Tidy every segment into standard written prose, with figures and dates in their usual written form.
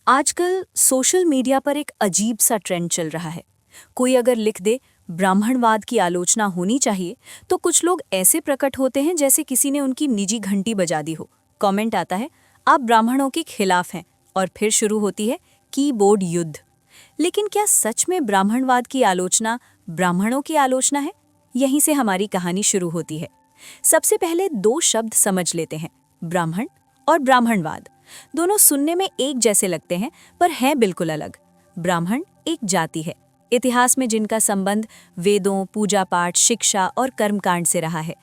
आजकल social media पर एक अजीब सा ट्रेंड चल रहा है। कोई अगर लिख दे ब्राह्मणवाद की आलोचना होनी चाहिए, तो कुछ लोग ऐसे प्रकट होते हैं जैसे किसी ने उनकी निजी घंटी बजा दी हो। कमेंट आता है, आप ब्राह्मणों के खिलाफ हैं, और फिर शुरू होती है कीबोर्ड युद्ध। लेकिन क्या सच में ब्राह्मणवाद की आलोचना ब्राह्मणों की आलोचना है? यहीं से हमारी कहानी शुरू होती है। सबसे पहले दो शब्द समझ लेते हैं, ब्राह्मण और ब्राह्मणवाद। दोनों सुनने में एक जैसे लगते हैं, पर हैं बिल्कुल अलग। ब्राह्मण एक जाति है, इतिहास में जिनका संबंध वेदों, पूजा पाठ, शिक्षा और कर्मकांड से रहा है।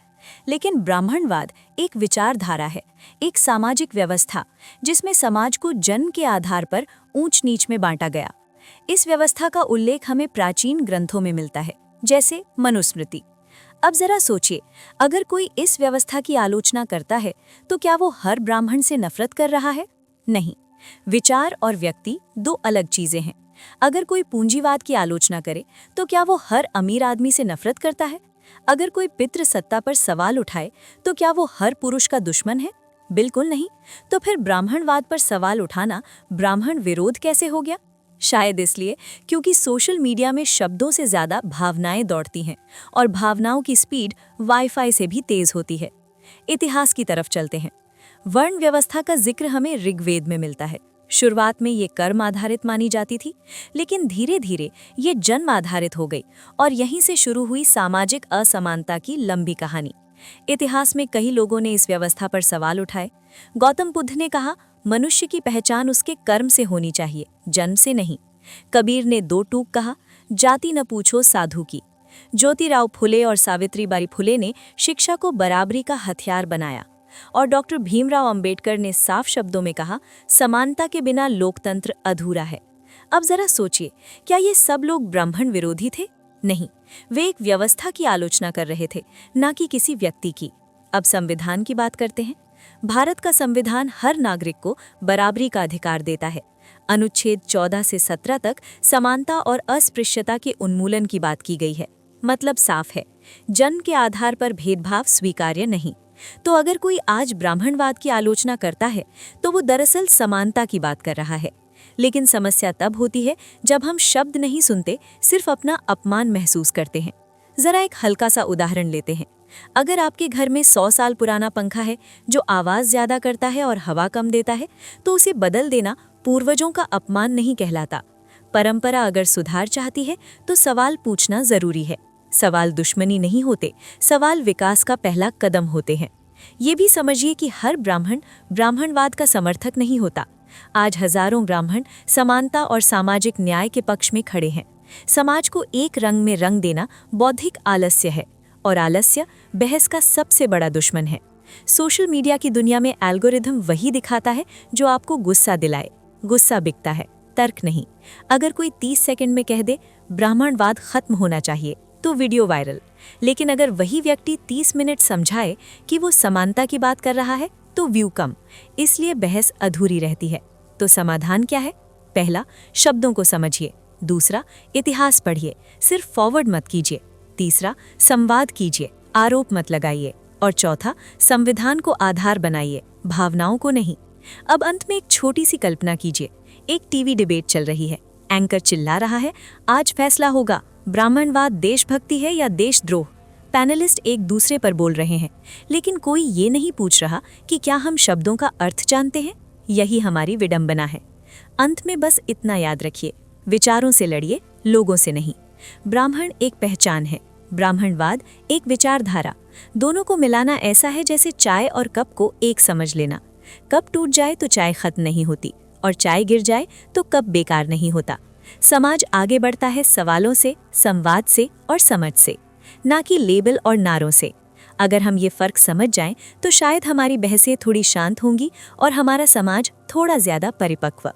लेकिन ब्राह्मणवाद एक विचारधारा है, एक सामाजिक व्यवस्था, जिसमें समाज को जन्म के आधार पर ऊंच नीच में बांटा गया। इस व्यवस्था का उल्लेख हमें प्राचीन ग्रंथों में मिलता है, जैसे मनुस्मृति। अब जरा सोचिए, अगर कोई इस व्यवस्था की आलोचना करता है, तो क्या वो हर ब्राह्मण से नफरत कर रहा है? नहीं। विचार और व्यक्ति दो अलग चीजें हैं। अगर कोई पूंजीवाद की आलोचना करे, तो क्या वो हर अमीर आदमी से नफरत करता है? अगर कोई पितृ सत्ता पर सवाल उठाए, तो क्या वो हर पुरुष का दुश्मन है? बिल्कुल नहीं। तो फिर ब्राह्मणवाद पर सवाल उठाना ब्राह्मण विरोध कैसे हो गया? शायद इसलिए क्योंकि सोशल मीडिया में शब्दों से ज्यादा भावनाएं दौड़ती हैं, और भावनाओं की स्पीड वाईफाई से भी तेज होती है। इतिहास की तरफ चलते हैं। वर्ण व्यवस्था का जिक्र हमें ऋग्वेद में मिलता है। शुरुआत में ये कर्म आधारित मानी जाती थी, लेकिन धीरे धीरे ये जन्म आधारित हो गई, और यहीं से शुरू हुई सामाजिक असमानता की लंबी कहानी। इतिहास में कई लोगों ने इस व्यवस्था पर सवाल उठाए। गौतम बुद्ध ने कहा, मनुष्य की पहचान उसके कर्म से होनी चाहिए, जन्म से नहीं। कबीर ने दो टूक कहा, जाति न पूछो साधु की। ज्योतिराव फुले और सावित्रीबाई फुले ने शिक्षा को बराबरी का हथियार बनाया। और डॉक्टर भीमराव अंबेडकर ने साफ शब्दों में कहा, समानता के बिना लोकतंत्र अधूरा है। अब जरा सोचिए, क्या ये सब लोग ब्राह्मण विरोधी थे? नहीं, वे एक व्यवस्था की आलोचना कर रहे थे, ना कि किसी व्यक्ति की। अब संविधान की बात करते हैं। भारत का संविधान हर नागरिक को बराबरी का अधिकार देता है। अनुच्छेद 14 से 17 तक समानता और अस्पृश्यता के उन्मूलन की बात की गई है। मतलब साफ है, जन्म के आधार पर भेदभाव स्वीकार्य नहीं। तो अगर कोई आज ब्राह्मणवाद की आलोचना करता है, तो वो दरअसल समानता की बात कर रहा है। लेकिन समस्या तब होती है जब हम शब्द नहीं सुनते, सिर्फ अपना अपमान महसूस करते हैं। जरा एक हल्का सा उदाहरण लेते हैं। अगर आपके घर में 100 साल पुराना पंखा है, जो आवाज ज्यादा करता है और हवा कम देता है, तो उसे बदल देना पूर्वजों का अपमान नहीं कहलाता। परंपरा अगर सुधार चाहती है, तो सवाल पूछना जरूरी है। सवाल दुश्मनी नहीं होते, सवाल विकास का पहला कदम होते हैं। ये भी समझिए कि हर ब्राह्मण ब्राह्मणवाद का समर्थक नहीं होता। आज हजारों ब्राह्मण समानता और सामाजिक न्याय के पक्ष में खड़े हैं। समाज को एक रंग में रंग देना बौद्धिक आलस्य है, और आलस्य बहस का सबसे बड़ा दुश्मन है। सोशल मीडिया की दुनिया में एल्गोरिथम वही दिखाता है जो आपको गुस्सा दिलाए। गुस्सा बिकता है, तर्क नहीं। अगर कोई 30 सेकंड में कह दे ब्राह्मणवाद खत्म होना चाहिए, तो वीडियो वायरल। लेकिन अगर वही व्यक्ति 30 मिनट समझाए कि वो समानता की बात कर रहा है, तो व्यू कम। इसलिए बहस अधूरी रहती है। तो समाधान क्या है? पहला, शब्दों को समझिए। दूसरा, इतिहास पढ़िए, सिर्फ फॉरवर्ड मत कीजिए। तीसरा, संवाद कीजिए, आरोप मत लगाइए। और चौथा, संविधान को आधार बनाइए, भावनाओं को नहीं। अब अंत में एक छोटी सी कल्पना कीजिए। एक टीवी डिबेट चल रही है। एंकर चिल्ला रहा है, आज फैसला होगा, ब्राह्मणवाद देशभक्ति है या देशद्रोह। पैनलिस्ट एक दूसरे पर बोल रहे हैं, लेकिन कोई ये नहीं पूछ रहा कि क्या हम शब्दों का अर्थ जानते हैं। यही हमारी विडंबना है। अंत में बस इतना याद रखिए, विचारों से लड़िए, लोगों से नहीं। ब्राह्मण एक पहचान है, ब्राह्मणवाद एक विचारधारा। दोनों को मिलाना ऐसा है जैसे चाय और कप को एक समझ लेना। कप टूट जाए तो चाय खत्म नहीं होती, और चाय गिर जाए तो कप बेकार नहीं होता। समाज आगे बढ़ता है सवालों से, संवाद से और समझ से, ना कि लेबल और नारों से। अगर हम ये फर्क समझ जाएं, तो शायद हमारी बहसें थोड़ी शांत होंगी और हमारा समाज थोड़ा ज्यादा परिपक्व।